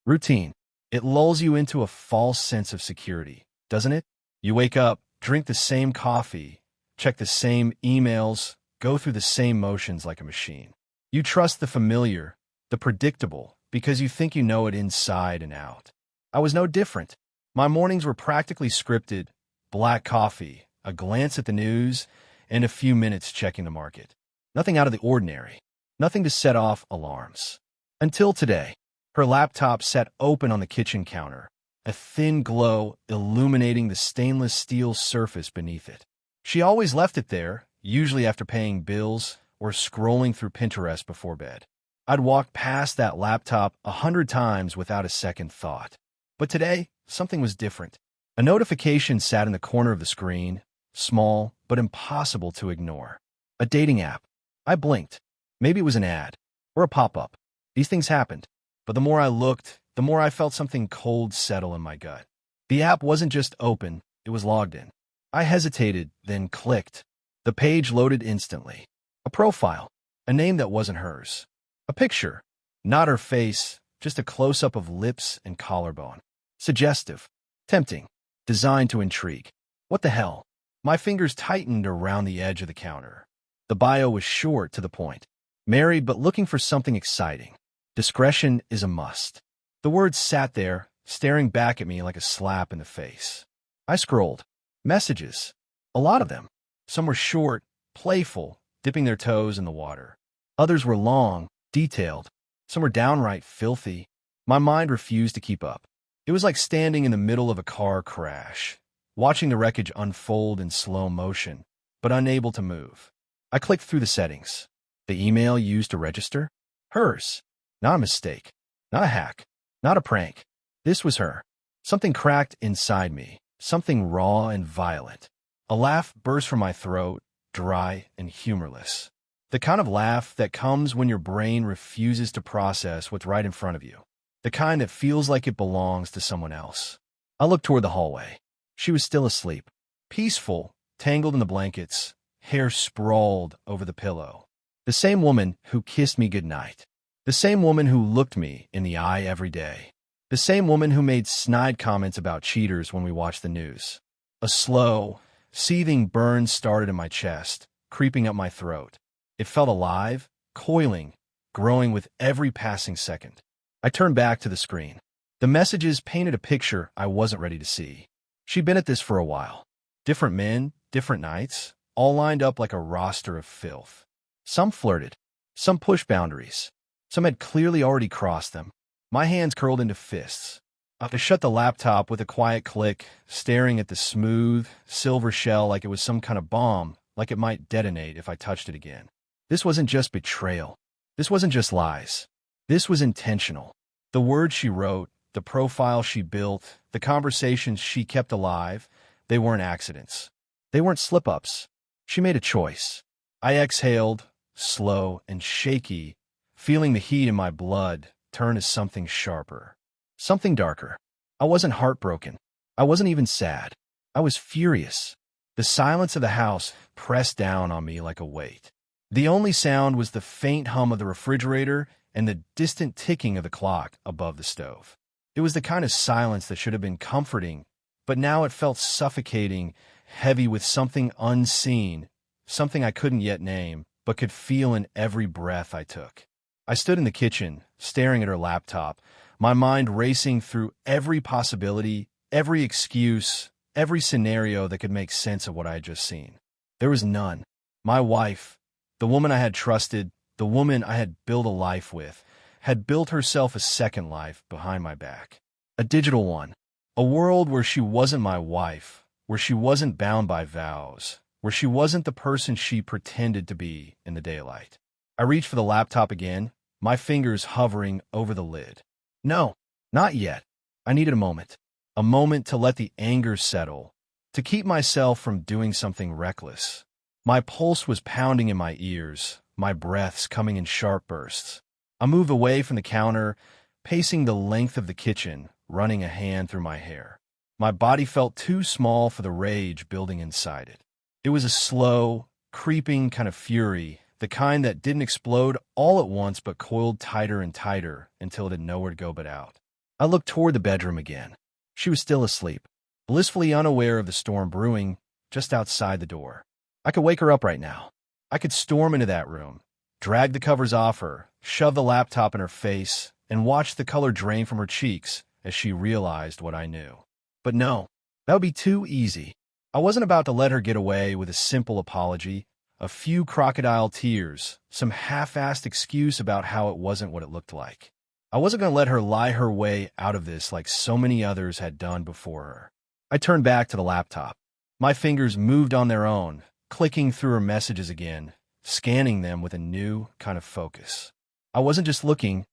Routine. It lulls you into a false sense of security, doesn't it? You wake up, drink the same coffee, check the same emails, go through the same motions like a machine. You trust the familiar, the predictable, because you think you know it inside and out. I was no different. My mornings were practically scripted: black coffee, a glance at the news, and a few minutes checking the market. Nothing out of the ordinary. Nothing to set off alarms. Until today. Her laptop sat open on the kitchen counter, a thin glow illuminating the stainless steel surface beneath it. She always left it there, usually after paying bills or scrolling through Pinterest before bed. I'd walked past that laptop 100 times without a second thought. But today, something was different. A notification sat in the corner of the screen, small but impossible to ignore. A dating app. I blinked. Maybe it was an ad or a pop-up. These things happened. But the more I looked, the more I felt something cold settle in my gut. The app wasn't just open, it was logged in. I hesitated, then clicked. The page loaded instantly. A profile, a name that wasn't hers. A picture, not her face, just a close-up of lips and collarbone. Suggestive, tempting, designed to intrigue. What the hell? My fingers tightened around the edge of the counter. The bio was short to the point. Married but looking for something exciting. Discretion is a must. The words sat there, staring back at me like a slap in the face. I scrolled. Messages. A lot of them. Some were short, playful, dipping their toes in the water. Others were long, detailed. Some were downright filthy. My mind refused to keep up. It was like standing in the middle of a car crash, watching the wreckage unfold in slow motion, but unable to move. I clicked through the settings. The email used to register? Hers. Not a mistake. Not a hack. Not a prank. This was her. Something cracked inside me. Something raw and violent. A laugh burst from my throat, dry and humorless. The kind of laugh that comes when your brain refuses to process what's right in front of you. The kind that feels like it belongs to someone else. I looked toward the hallway. She was still asleep. Peaceful, tangled in the blankets, hair sprawled over the pillow. The same woman who kissed me goodnight. The same woman who looked me in the eye every day. The same woman who made snide comments about cheaters when we watched the news. A slow, seething burn started in my chest, creeping up my throat. It felt alive, coiling, growing with every passing second. I turned back to the screen. The messages painted a picture I wasn't ready to see. She'd been at this for a while. Different men, different nights, all lined up like a roster of filth. Some flirted. Some pushed boundaries. Some had clearly already crossed them. My hands curled into fists. I shut the laptop with a quiet click, staring at the smooth, silver shell like it was some kind of bomb, like it might detonate if I touched it again. This wasn't just betrayal. This wasn't just lies. This was intentional. The words she wrote, the profile she built, the conversations she kept alive, they weren't accidents. They weren't slip-ups. She made a choice. I exhaled, slow and shaky, feeling the heat in my blood turn to something sharper. Something darker. I wasn't heartbroken. I wasn't even sad. I was furious. The silence of the house pressed down on me like a weight. The only sound was the faint hum of the refrigerator and the distant ticking of the clock above the stove. It was the kind of silence that should have been comforting, but now it felt suffocating, heavy with something unseen, something I couldn't yet name, but could feel in every breath I took. I stood in the kitchen, staring at her laptop, my mind racing through every possibility, every excuse, every scenario that could make sense of what I had just seen. There was none. My wife, the woman I had trusted, the woman I had built a life with, had built herself a second life behind my back. A digital one. A world where she wasn't my wife, where she wasn't bound by vows, where she wasn't the person she pretended to be in the daylight. I reached for the laptop again, my fingers hovering over the lid. No, not yet. I needed a moment to let the anger settle, to keep myself from doing something reckless. My pulse was pounding in my ears, my breaths coming in sharp bursts. I moved away from the counter, pacing the length of the kitchen, running a hand through my hair. My body felt too small for the rage building inside it. It was a slow, creeping kind of fury, the kind that didn't explode all at once but coiled tighter and tighter until it had nowhere to go but out. I looked toward the bedroom again. She was still asleep, blissfully unaware of the storm brewing just outside the door. I could wake her up right now. I could storm into that room, drag the covers off her, shove the laptop in her face, and watch the color drain from her cheeks as she realized what I knew. But no, that would be too easy. I wasn't about to let her get away with a simple apology, a few crocodile tears, some half-assed excuse about how it wasn't what it looked like. I wasn't going to let her lie her way out of this like so many others had done before her. I turned back to the laptop. My fingers moved on their own, clicking through her messages again, scanning them with a new kind of focus. I wasn't just looking,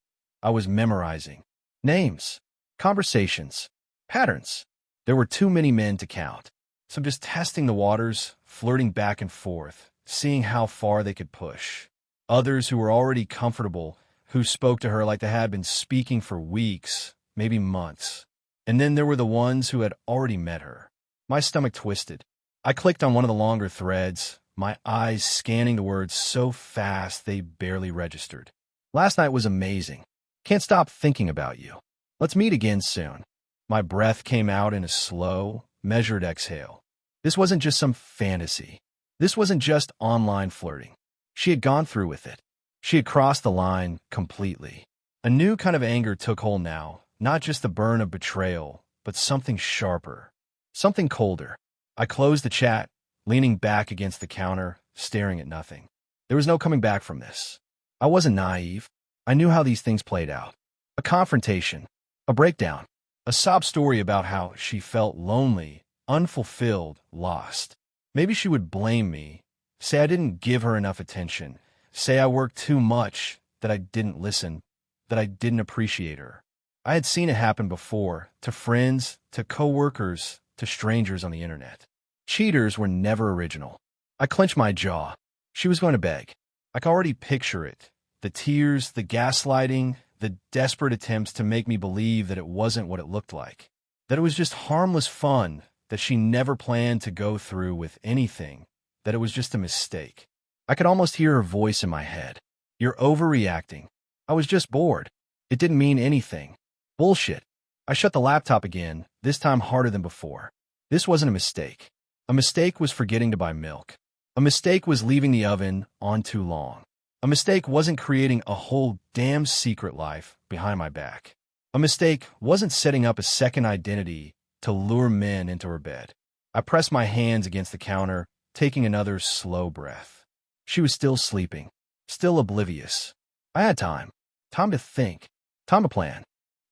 I was memorizing. Names, conversations, patterns. There were too many men to count. So I'm just testing the waters, flirting back and forth, seeing how far they could push. Others who were already comfortable, who spoke to her like they had been speaking for weeks, maybe months. And then there were the ones who had already met her. My stomach twisted. I clicked on one of the longer threads, my eyes scanning the words so fast they barely registered. Last night was amazing. Can't stop thinking about you. Let's meet again soon. My breath came out in a slow, measured exhale. This wasn't just some fantasy. This wasn't just online flirting. She had gone through with it. She had crossed the line completely. A new kind of anger took hold now, not just the burn of betrayal, but something sharper, something colder. I closed the chat, leaning back against the counter, staring at nothing. There was no coming back from this. I wasn't naive. I knew how these things played out. A confrontation, a breakdown, a sob story about how she felt lonely, unfulfilled, lost. Maybe she would blame me, say I didn't give her enough attention, say I worked too much, that I didn't listen, that I didn't appreciate her. I had seen it happen before, to friends, to coworkers, to strangers on the internet. Cheaters were never original. I clenched my jaw. She was going to beg. I could already picture it. The tears, the gaslighting, the desperate attempts to make me believe that it wasn't what it looked like. That it was just harmless fun, that she never planned to go through with anything, that it was just a mistake. I could almost hear her voice in my head. You're overreacting. I was just bored. It didn't mean anything. Bullshit. I shut the laptop again, this time harder than before. This wasn't a mistake. A mistake was forgetting to buy milk. A mistake was leaving the oven on too long. A mistake wasn't creating a whole damn secret life behind my back. A mistake wasn't setting up a second identity to lure men into her bed. I pressed my hands against the counter, taking another slow breath. She was still sleeping, still oblivious. I had time to think, time to plan.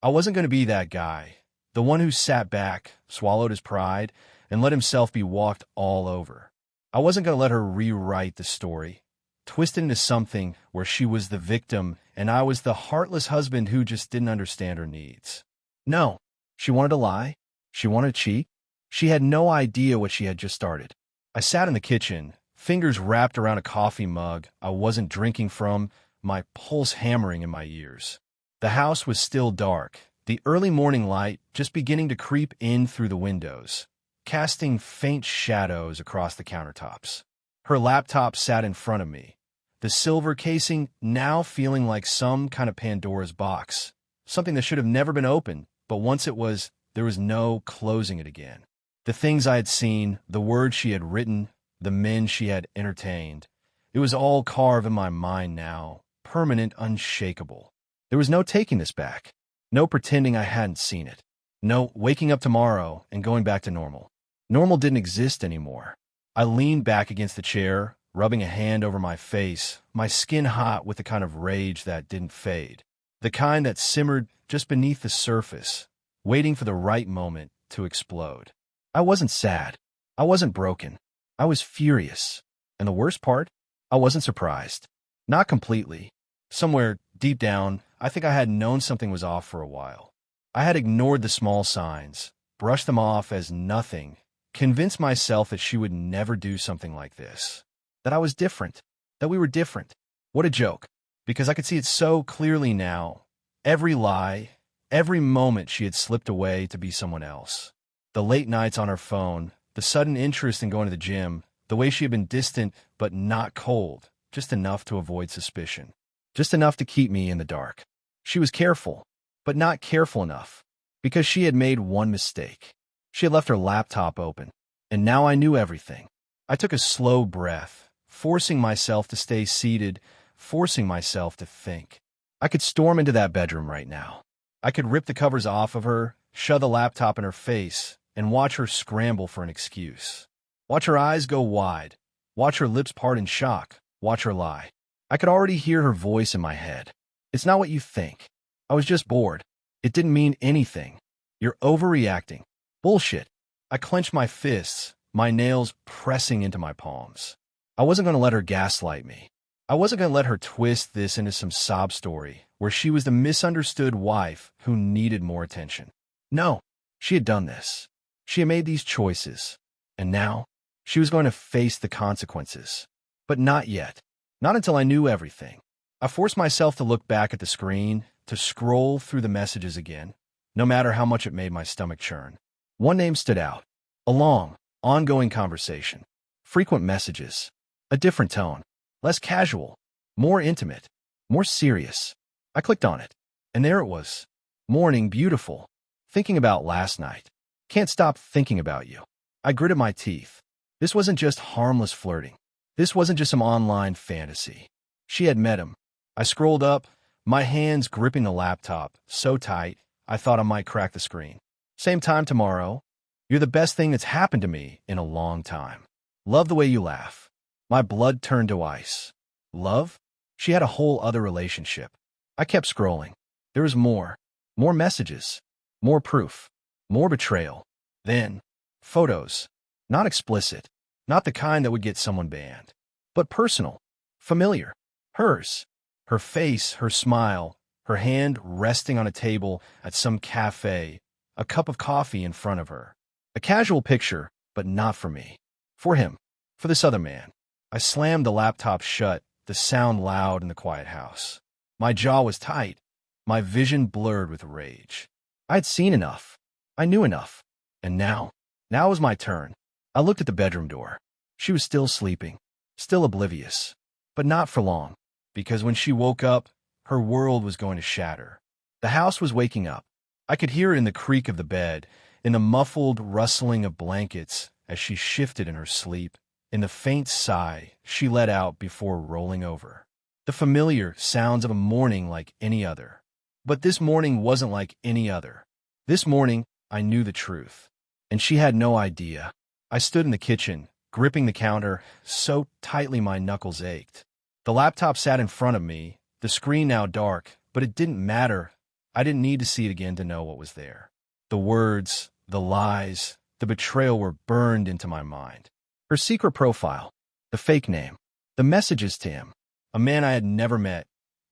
I wasn't going to be that guy, the one who sat back, swallowed his pride, and let himself be walked all over. I wasn't going to let her rewrite the story, twist it into something where she was the victim and I was the heartless husband who just didn't understand her needs. No, she wanted to lie. She wanted to cheat. She had no idea what she had just started. I sat in the kitchen, fingers wrapped around a coffee mug I wasn't drinking from, my pulse hammering in my ears. The house was still dark, the early morning light just beginning to creep in through the windows, casting faint shadows across the countertops. Her laptop sat in front of me, the silver casing now feeling like some kind of Pandora's box, something that should have never been opened, but once it was, there was no closing it again. The things I had seen, the words she had written, the men she had entertained, it was all carved in my mind now, permanent, unshakable. There was no taking this back, no pretending I hadn't seen it, no waking up tomorrow and going back to normal. Normal didn't exist anymore. I leaned back against the chair, rubbing a hand over my face, my skin hot with the kind of rage that didn't fade, the kind that simmered just beneath the surface, waiting for the right moment to explode. I wasn't sad. I wasn't broken. I was furious. And the worst part, I wasn't surprised. Not completely. Somewhere deep down, I think I had known something was off for a while. I had ignored the small signs, brushed them off as nothing, convinced myself that she would never do something like this, that I was different, that we were different. What a joke, because I could see it so clearly now. Every lie, every moment she had slipped away to be someone else. The late nights on her phone, the sudden interest in going to the gym, the way she had been distant but not cold, just enough to avoid suspicion, just enough to keep me in the dark. She was careful, but not careful enough. Because she had made one mistake. She had left her laptop open, and now I knew everything. I took a slow breath, forcing myself to stay seated, forcing myself to think. I could storm into that bedroom right now. I could rip the covers off of her, shove the laptop in her face, and watch her scramble for an excuse. Watch her eyes go wide. Watch her lips part in shock. Watch her lie. I could already hear her voice in my head. It's not what you think. I was just bored. It didn't mean anything. You're overreacting. Bullshit. I clenched my fists, my nails pressing into my palms. I wasn't going to let her gaslight me. I wasn't going to let her twist this into some sob story where she was the misunderstood wife who needed more attention. No, she had done this. She had made these choices. And now, she was going to face the consequences. But not yet. Not until I knew everything. I forced myself to look back at the screen, to scroll through the messages again, no matter how much it made my stomach churn. One name stood out. A long, ongoing conversation. Frequent messages. A different tone. Less casual. More intimate. More serious. I clicked on it. And there it was. Morning, beautiful. Thinking about last night. Can't stop thinking about you. I gritted my teeth. This wasn't just harmless flirting. This wasn't just some online fantasy. She had met him. I scrolled up, my hands gripping the laptop, so tight, I thought I might crack the screen. Same time tomorrow. You're the best thing that's happened to me in a long time. Love the way you laugh. My blood turned to ice. Love? She had a whole other relationship. I kept scrolling. There was more. More messages. More proof. More betrayal. Then, photos. Not explicit. Not the kind that would get someone banned. But personal. Familiar. Hers. Her face, her smile, her hand resting on a table at some cafe, a cup of coffee in front of her. A casual picture, but not for me. For him. For this other man. I slammed the laptop shut, the sound loud in the quiet house. My jaw was tight, my vision blurred with rage. I'd seen enough. I knew enough. And now was my turn. I looked at the bedroom door. She was still sleeping, still oblivious. But not for long, because when she woke up, her world was going to shatter. The house was waking up. I could hear it in the creak of the bed, in the muffled rustling of blankets as she shifted in her sleep, in the faint sigh she let out before rolling over. The familiar sounds of a morning like any other. But this morning wasn't like any other. This morning, I knew the truth. And she had no idea. I stood in the kitchen, gripping the counter so tightly my knuckles ached. The laptop sat in front of me, the screen now dark, but it didn't matter. I didn't need to see it again to know what was there. The words, the lies, the betrayal were burned into my mind. Her secret profile, the fake name, the messages to him, a man I had never met,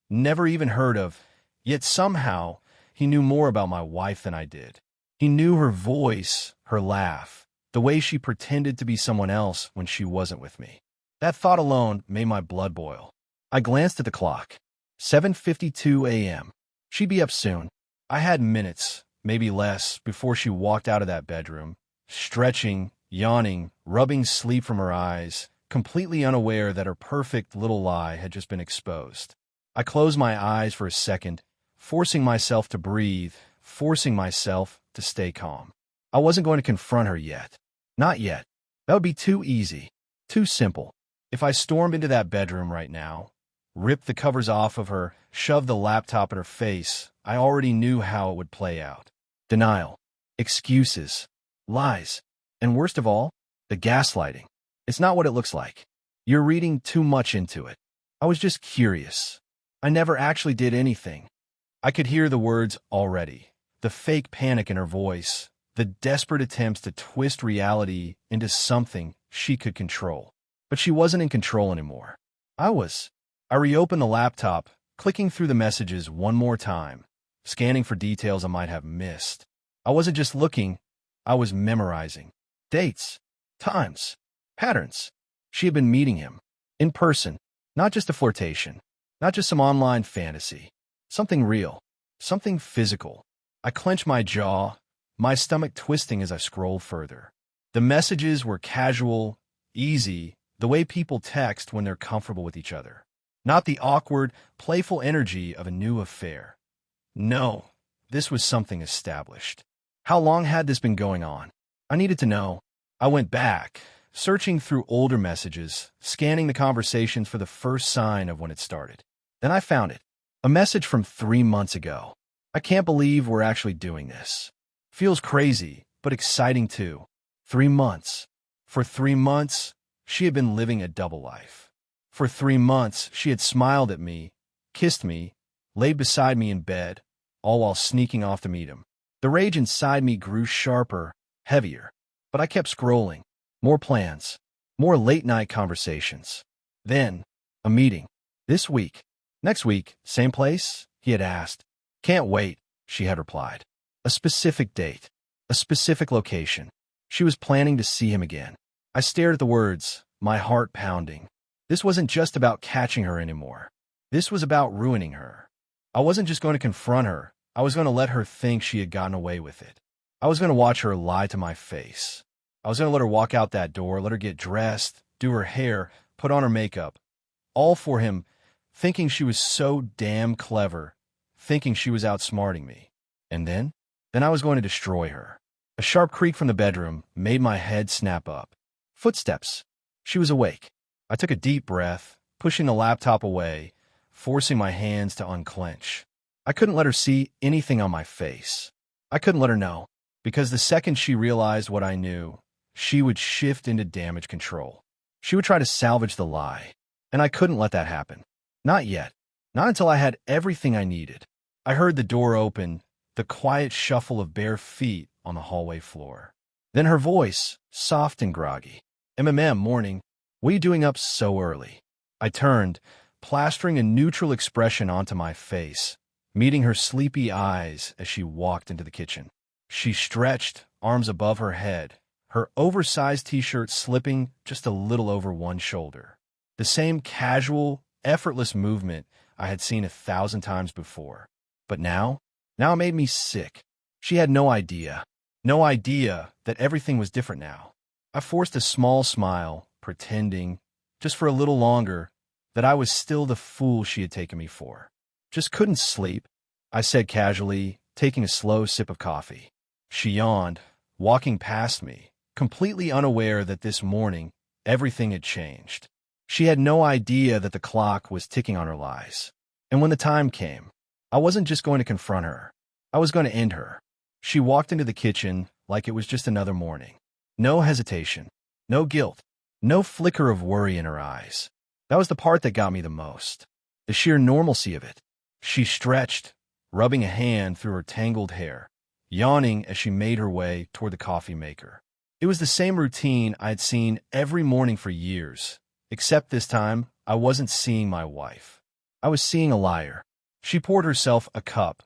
never even heard of, yet somehow he knew more about my wife than I did. He knew her voice, her laugh, the way she pretended to be someone else when she wasn't with me. That thought alone made my blood boil. I glanced at the clock. 7:52 a.m. She'd be up soon. I had minutes, maybe less, before she walked out of that bedroom, stretching, yawning, rubbing sleep from her eyes, completely unaware that her perfect little lie had just been exposed. I closed my eyes for a second, forcing myself to breathe, forcing myself to stay calm. I wasn't going to confront her yet. Not yet. That would be too easy, too simple. If I stormed into that bedroom right now, ripped the covers off of her, shoved the laptop in her face, I already knew how it would play out. Denial, excuses, lies, and worst of all, the gaslighting. It's not what it looks like. You're reading too much into it. I was just curious. I never actually did anything. I could hear the words already, the fake panic in her voice, the desperate attempts to twist reality into something she could control. But she wasn't in control anymore. I was. I reopened the laptop, clicking through the messages one more time, scanning for details I might have missed. I wasn't just looking, I was memorizing. Dates, times, patterns. She had been meeting him, in person, not just a flirtation, not just some online fantasy. Something real, something physical. I clenched my jaw, my stomach twisting as I scrolled further. The messages were casual, easy, the way people text when they're comfortable with each other. Not the awkward, playful energy of a new affair. No, This was something established. How long had this been going on? I needed to know. I went back, searching through older messages, scanning the conversations for the first sign of when it started. Then I found it. A message from 3 months ago. I can't believe we're actually doing this. Feels crazy, but exciting too. 3 months. For 3 months, she had been living a double life. For 3 months, she had smiled at me, kissed me, laid beside me in bed, all while sneaking off to meet him. The rage inside me grew sharper, heavier. But I kept scrolling. More plans. More late-night conversations. Then, a meeting. This week. Next week, same place? He had asked. Can't wait, she had replied. A specific date. A specific location. She was planning to see him again. I stared at the words, my heart pounding. This wasn't just about catching her anymore. This was about ruining her. I wasn't just going to confront her. I was going to let her think she had gotten away with it. I was going to watch her lie to my face. I was going to let her walk out that door, let her get dressed, do her hair, put on her makeup. All for him, thinking she was so damn clever, thinking she was outsmarting me. And then I was going to destroy her. A sharp creak from the bedroom made my head snap up. Footsteps. She was awake. I took a deep breath, pushing the laptop away, forcing my hands to unclench. I couldn't let her see anything on my face. I couldn't let her know, because the second she realized what I knew, she would shift into damage control. She would try to salvage the lie, and I couldn't let that happen. Not yet. Not until I had everything I needed. I heard the door open, the quiet shuffle of bare feet on the hallway floor. Then her voice, soft and groggy. Morning. What are you doing up so early? I turned, plastering a neutral expression onto my face, meeting her sleepy eyes as she walked into the kitchen. She stretched, arms above her head, her oversized t-shirt slipping just a little over one shoulder. The same casual, effortless movement I had seen 1,000 times before. But now it made me sick. She had no idea that everything was different now. I forced a small smile, pretending, just for a little longer, that I was still the fool she had taken me for. Just couldn't sleep, I said casually, taking a slow sip of coffee. She yawned, walking past me, completely unaware that this morning everything had changed. She had no idea that the clock was ticking on her lies. And when the time came, I wasn't just going to confront her. I was going to end her. She walked into the kitchen like it was just another morning. No hesitation, no guilt, no flicker of worry in her eyes. That was the part that got me the most. The sheer normalcy of it. She stretched, rubbing a hand through her tangled hair, yawning as she made her way toward the coffee maker. It was the same routine I'd seen every morning for years, except this time I wasn't seeing my wife. I was seeing a liar. She poured herself a cup,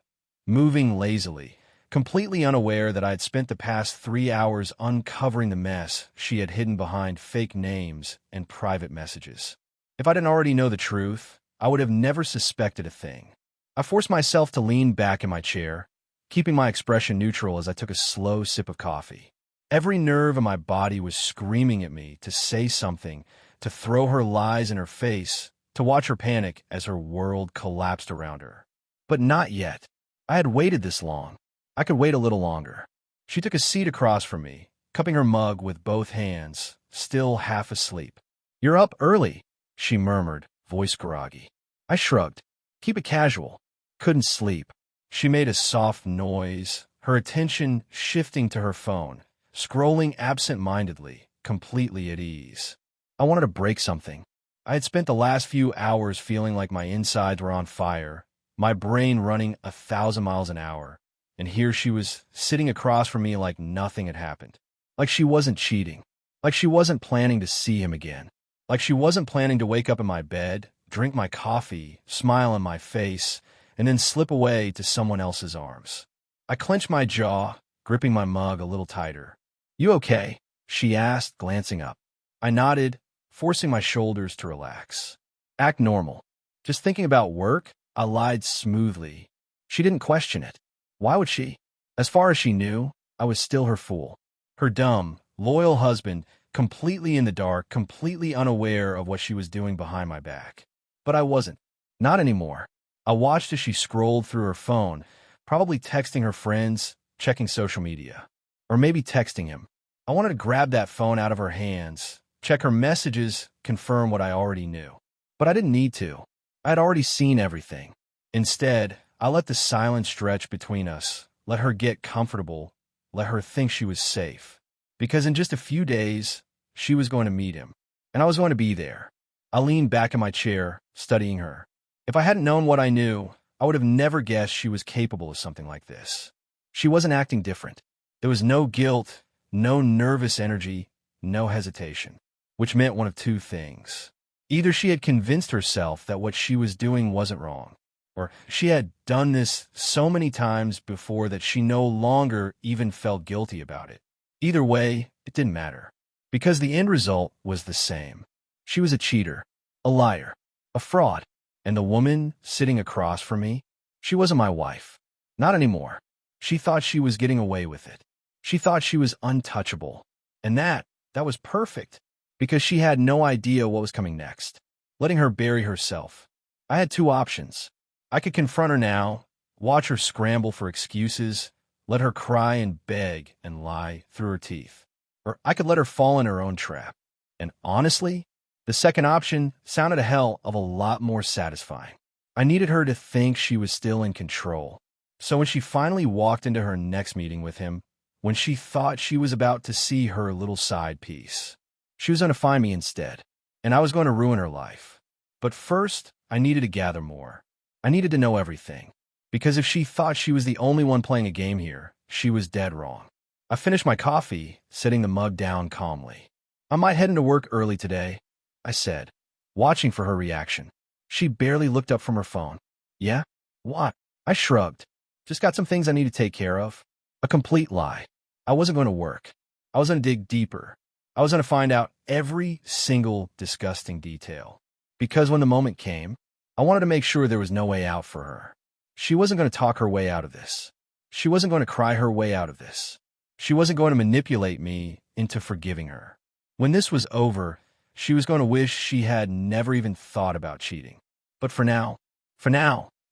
moving lazily, completely unaware that I had spent the past 3 hours uncovering the mess she had hidden behind fake names and private messages. If I didn't already know the truth, I would have never suspected a thing. I forced myself to lean back in my chair, keeping my expression neutral as I took a slow sip of coffee. Every nerve in my body was screaming at me to say something, to throw her lies in her face, to watch her panic as her world collapsed around her. But not yet. I had waited this long. I could wait a little longer. She took a seat across from me, cupping her mug with both hands, still half asleep. "You're up early," she murmured, voice groggy. I shrugged. "Keep it casual." Couldn't sleep. She made a soft noise, her attention shifting to her phone, scrolling absent-mindedly, completely at ease. I wanted to break something. I had spent the last few hours feeling like my insides were on fire, my brain running 1,000 miles an hour, and here she was sitting across from me like nothing had happened. Like she wasn't cheating. Like she wasn't planning to see him again. Like she wasn't planning to wake up in my bed, drink my coffee, smile on my face, and then slip away to someone else's arms. I clenched my jaw, gripping my mug a little tighter. "You okay?" she asked, glancing up. I nodded, forcing my shoulders to relax. "Act normal." Just thinking about work, I lied smoothly. She didn't question it. Why would she? As far as she knew, I was still her fool. Her dumb, loyal husband, completely in the dark, completely unaware of what she was doing behind my back. But I wasn't. Not anymore. I watched as she scrolled through her phone, Probably texting her friends, checking social media. Or maybe texting him. I wanted to grab that phone out of her hands, check her messages, confirm what I already knew. But I didn't need to. I had already seen everything. Instead, I let the silence stretch between us, let her get comfortable, let her think she was safe. Because in just a few days, she was going to meet him, and I was going to be there. I leaned back in my chair, studying her. If I hadn't known what I knew, I would have never guessed she was capable of something like this. She wasn't acting different. There was no guilt, no nervous energy, no hesitation, which meant one of two things. Either she had convinced herself that what she was doing wasn't wrong, or she had done this so many times before that she no longer even felt guilty about it. Either way, it didn't matter, because the end result was the same. She was a cheater, a liar, a fraud, and the woman sitting across from me, she wasn't my wife. Not anymore. She thought she was getting away with it. She thought she was untouchable. And that was perfect, because she had no idea what was coming next. Letting her bury herself. I had two options. I could confront her now, watch her scramble for excuses, let her cry and beg and lie through her teeth. Or I could let her fall in her own trap. And honestly, the second option sounded a hell of a lot more satisfying. I needed her to think she was still in control. So when she finally walked into her next meeting with him, when she thought she was about to see her little side piece, she was going to find me instead, and I was going to ruin her life. But first, I needed to gather more. I needed to know everything. Because if she thought she was the only one playing a game here, she was dead wrong. I finished my coffee, setting the mug down calmly. I might head into work early today, I said, watching for her reaction. She barely looked up from her phone. Yeah? What? I shrugged. Just got some things I need to take care of. A complete lie. I wasn't going to work. I was going to dig deeper. I was going to find out every single disgusting detail. Because when the moment came, I wanted to make sure there was no way out for her. She wasn't going to talk her way out of this. She wasn't going to cry her way out of this. She wasn't going to manipulate me into forgiving her. When this was over, she was going to wish she had never even thought about cheating. But for now,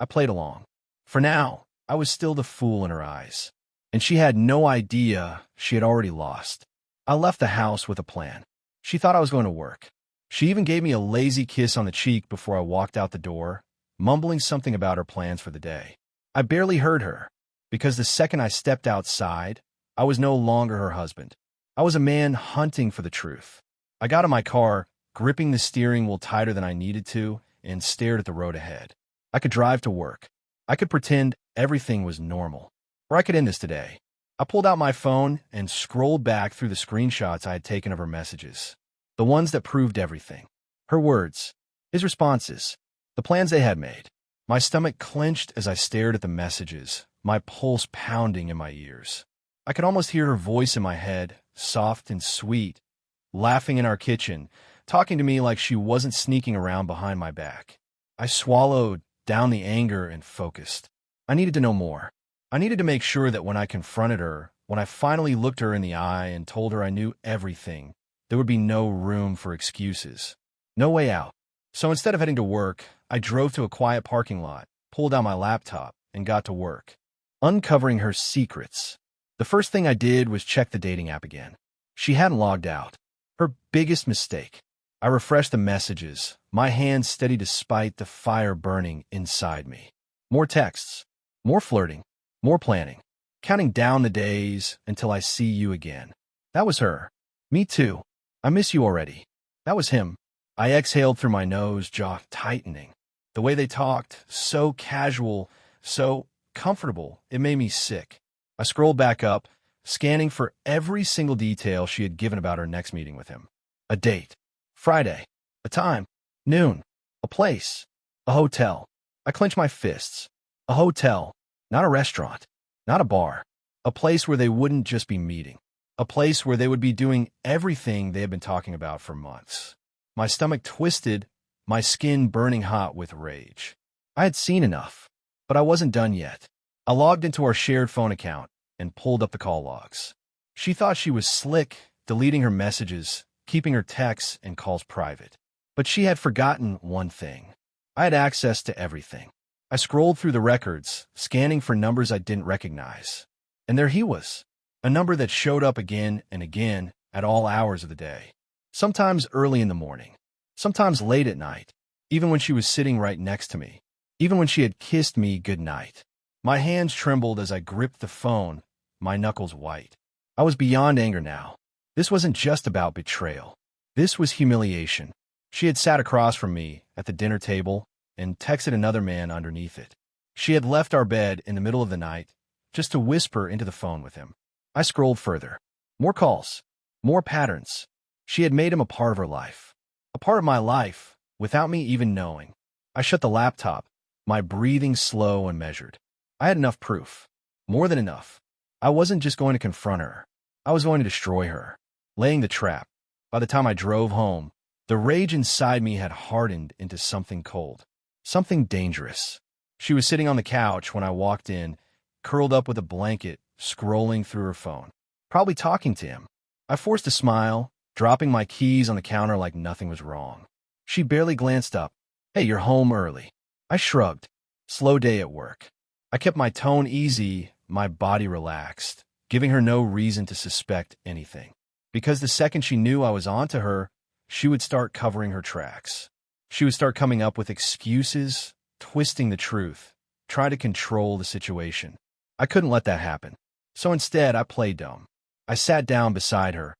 I played along. For now, I was still the fool in her eyes. And she had no idea she had already lost. I left the house with a plan. She thought I was going to work. She even gave me a lazy kiss on the cheek before I walked out the door, mumbling something about her plans for the day. I barely heard her, because the second I stepped outside, I was no longer her husband. I was a man hunting for the truth. I got in my car, gripping the steering wheel tighter than I needed to, and stared at the road ahead. I could drive to work. I could pretend everything was normal. Or I could end this today. I pulled out my phone and scrolled back through the screenshots I had taken of her messages. The ones that proved everything. Her words. His responses. The plans they had made. My stomach clenched as I stared at the messages, my pulse pounding in my ears. I could almost hear her voice in my head, soft and sweet, laughing in our kitchen, talking to me like she wasn't sneaking around behind my back. I swallowed down the anger and focused. I needed to know more. I needed to make sure that when I confronted her, when I finally looked her in the eye and told her I knew everything, there would be no room for excuses. No way out. So instead of heading to work, I drove to a quiet parking lot, pulled out my laptop, and got to work. Uncovering her secrets. The first thing I did was check the dating app again. She hadn't logged out. Her biggest mistake. I refreshed the messages, my hands steady despite the fire burning inside me. More texts. More flirting. More planning. Counting down the days until I see you again. That was her. Me too. I miss you already. That was him. I exhaled through my nose, jaw tightening. The way they talked, so casual, so comfortable, it made me sick. I scrolled back up, scanning for every single detail she had given about her next meeting with him. A date. Friday. A time. Noon. A place. A hotel. I clenched my fists. A hotel. Not a restaurant. Not a bar. A place where they wouldn't just be meeting. A place where they would be doing everything they had been talking about for months. My stomach twisted, my skin burning hot with rage. I had seen enough, but I wasn't done yet. I logged into our shared phone account and pulled up the call logs. She thought she was slick, deleting her messages, keeping her texts and calls private. But she had forgotten one thing. I had access to everything. I scrolled through the records, scanning for numbers I didn't recognize. And there he was, a number that showed up again and again at all hours of the day. Sometimes early in the morning, sometimes late at night, even when she was sitting right next to me, even when she had kissed me goodnight. My hands trembled as I gripped the phone, my knuckles white. I was beyond anger now. This wasn't just about betrayal. This was humiliation. She had sat across from me at the dinner table and texted another man underneath it. She had left our bed in the middle of the night just to whisper into the phone with him. I scrolled further. More calls, more patterns. She had made him a part of her life, a part of my life, without me even knowing. I shut the laptop, my breathing slow and measured. I had enough proof. More than enough. I wasn't just going to confront her. I was going to destroy her, laying the trap. By the time I drove home, the rage inside me had hardened into something cold, something dangerous. She was sitting on the couch when I walked in, curled up with a blanket, scrolling through her phone, probably talking to him. I forced a smile, dropping my keys on the counter like nothing was wrong. She barely glanced up. "Hey, you're home early." I shrugged. Slow day at work. I kept my tone easy, my body relaxed, giving her no reason to suspect anything. Because the second she knew I was onto her, she would start covering her tracks. She would start coming up with excuses, twisting the truth, try to control the situation. I couldn't let that happen. So instead, I played dumb. I sat down beside her,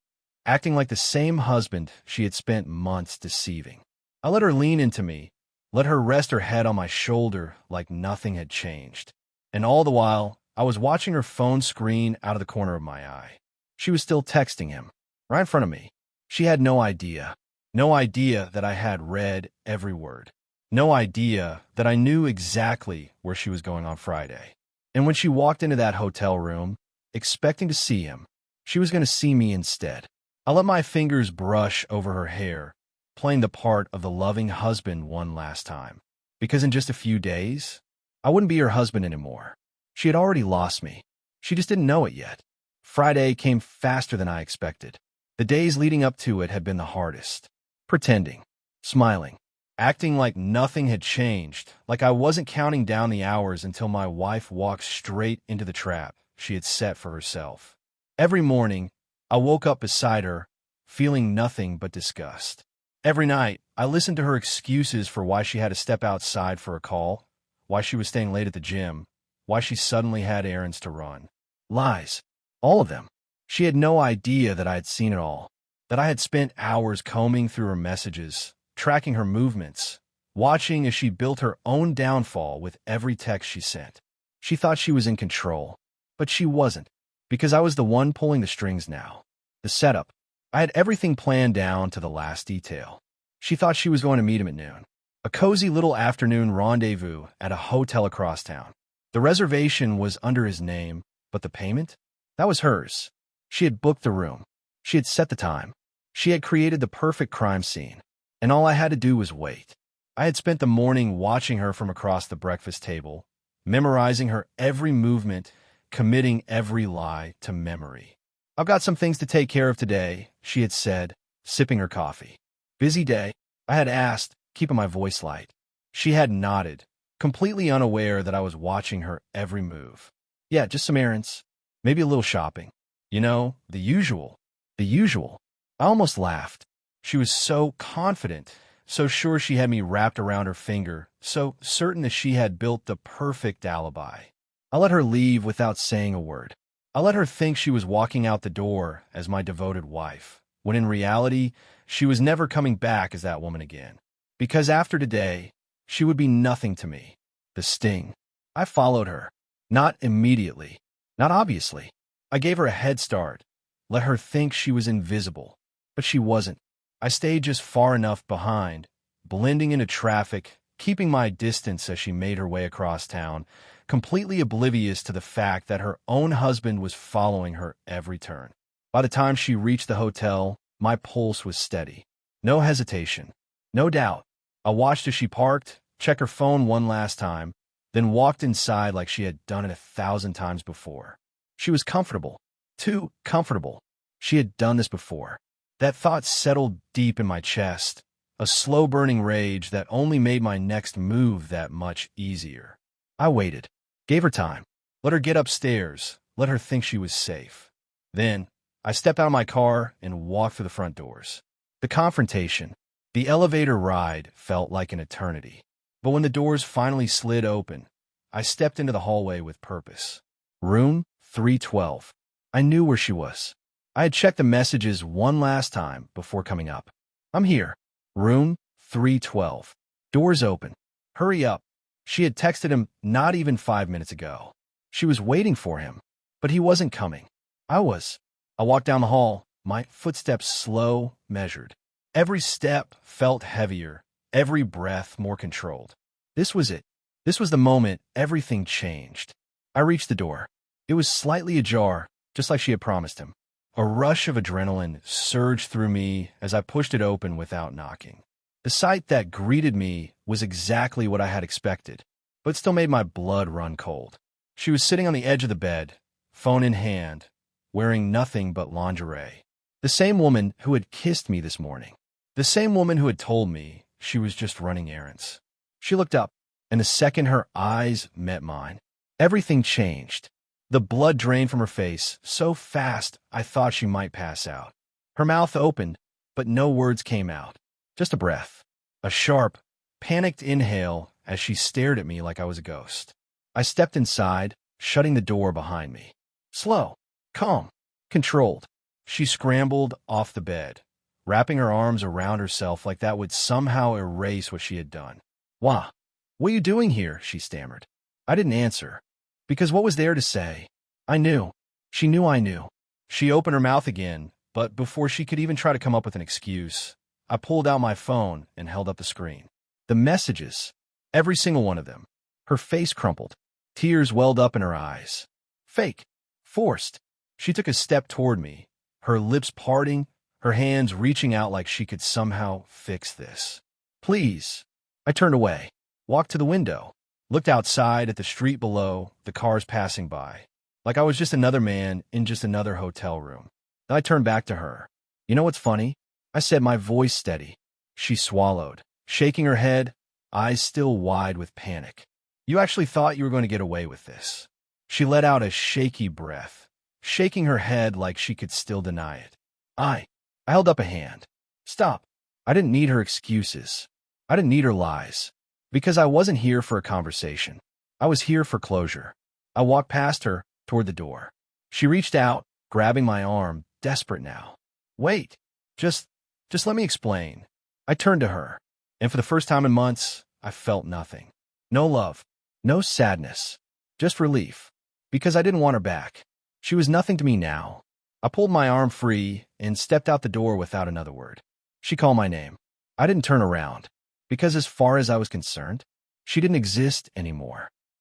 acting like the same husband she had spent months deceiving. I let her lean into me, let her rest her head on my shoulder like nothing had changed. And all the while, I was watching her phone screen out of the corner of my eye. She was still texting him, right in front of me. She had no idea that I had read every word. No idea that I knew exactly where she was going on Friday. And when she walked into that hotel room, expecting to see him, she was going to see me instead. I let my fingers brush over her hair, playing the part of the loving husband one last time. Because in just a few days, I wouldn't be her husband anymore. She had already lost me. She just didn't know it yet. Friday came faster than I expected. The days leading up to it had been the hardest. Pretending, smiling, acting like nothing had changed, like I wasn't counting down the hours until my wife walked straight into the trap she had set for herself. Every morning, I woke up beside her, feeling nothing but disgust. Every night, I listened to her excuses for why she had to step outside for a call, why she was staying late at the gym, why she suddenly had errands to run. Lies. All of them. She had no idea that I had seen it all, that I had spent hours combing through her messages, tracking her movements, watching as she built her own downfall with every text she sent. She thought she was in control, but she wasn't, because I was the one pulling the strings now. The setup. I had everything planned down to the last detail. She thought she was going to meet him at noon. A cozy little afternoon rendezvous at a hotel across town. The reservation was under his name, but the payment? That was hers. She had booked the room. She had set the time. She had created the perfect crime scene. And all I had to do was wait. I had spent the morning watching her from across the breakfast table, memorizing her every movement, committing every lie to memory. "I've got some things to take care of today," she had said, sipping her coffee. "Busy day?" I had asked, keeping my voice light. She had nodded, completely unaware that I was watching her every move. "Yeah, just some errands. Maybe a little shopping. You know, the usual. The usual." I almost laughed. She was so confident, so sure she had me wrapped around her finger, so certain that she had built the perfect alibi. I let her leave without saying a word. I let her think she was walking out the door as my devoted wife, when in reality, she was never coming back as that woman again. Because after today, she would be nothing to me. The sting. I followed her. Not immediately. Not obviously. I gave her a head start. Let her think she was invisible. But she wasn't. I stayed just far enough behind, blending into traffic, keeping my distance as she made her way across town, completely oblivious to the fact that her own husband was following her every turn. By the time she reached the hotel, my pulse was steady. No hesitation. No doubt. I watched as she parked, checked her phone one last time, then walked inside like she had done it 1,000 times before. She was comfortable. Too comfortable. She had done this before. That thought settled deep in my chest, a slow-burning rage that only made my next move that much easier. I waited, gave her time, let her get upstairs, let her think she was safe. Then, I stepped out of my car and walked through the front doors. The confrontation, the elevator ride felt like an eternity. But when the doors finally slid open, I stepped into the hallway with purpose. Room 312. I knew where she was. I had checked the messages one last time before coming up. I'm here. Room 312. Doors open. Hurry up. She had texted him not even 5 minutes ago. She was waiting for him, but he wasn't coming. I was. I walked down the hall, my footsteps slow, measured. Every step felt heavier, every breath more controlled. This was it. This was the moment everything changed. I reached the door. It was slightly ajar, just like she had promised him. A rush of adrenaline surged through me as I pushed it open without knocking. The sight that greeted me was exactly what I had expected, but still made my blood run cold. She was sitting on the edge of the bed, phone in hand, wearing nothing but lingerie. The same woman who had kissed me this morning. The same woman who had told me she was just running errands. She looked up, and the second her eyes met mine, everything changed. The blood drained from her face so fast I thought she might pass out. Her mouth opened, but no words came out. Just a breath. A sharp, panicked inhale as she stared at me like I was a ghost. I stepped inside, shutting the door behind me. Slow, calm, controlled. She scrambled off the bed, wrapping her arms around herself like that would somehow erase what she had done. "Wah, what are you doing here?" she stammered. I didn't answer, because what was there to say? I knew. She knew I knew. She opened her mouth again, but before she could even try to come up with an excuse, I pulled out my phone and held up the screen. The messages, every single one of them. Her face crumpled. Tears welled up in her eyes. Fake. Forced. She took a step toward me, her lips parting, her hands reaching out like she could somehow fix this. "Please." I turned away, walked to the window, looked outside at the street below, the cars passing by, like I was just another man in just another hotel room. Then I turned back to her. "You know what's funny?" I said, my voice steady. She swallowed, shaking her head, eyes still wide with panic. "You actually thought you were going to get away with this." She let out a shaky breath, shaking her head like she could still deny it. I held up a hand. "Stop." I didn't need her excuses. I didn't need her lies. Because I wasn't here for a conversation. I was here for closure. I walked past her, toward the door. She reached out, grabbing my arm, desperate now. "Wait. Just let me explain." I turned to her, and for the first time in months, I felt nothing. No love. No sadness. Just relief. Because I didn't want her back. She was nothing to me now. I pulled my arm free and stepped out the door without another word. She called my name. I didn't turn around, because as far as I was concerned, she didn't exist anymore.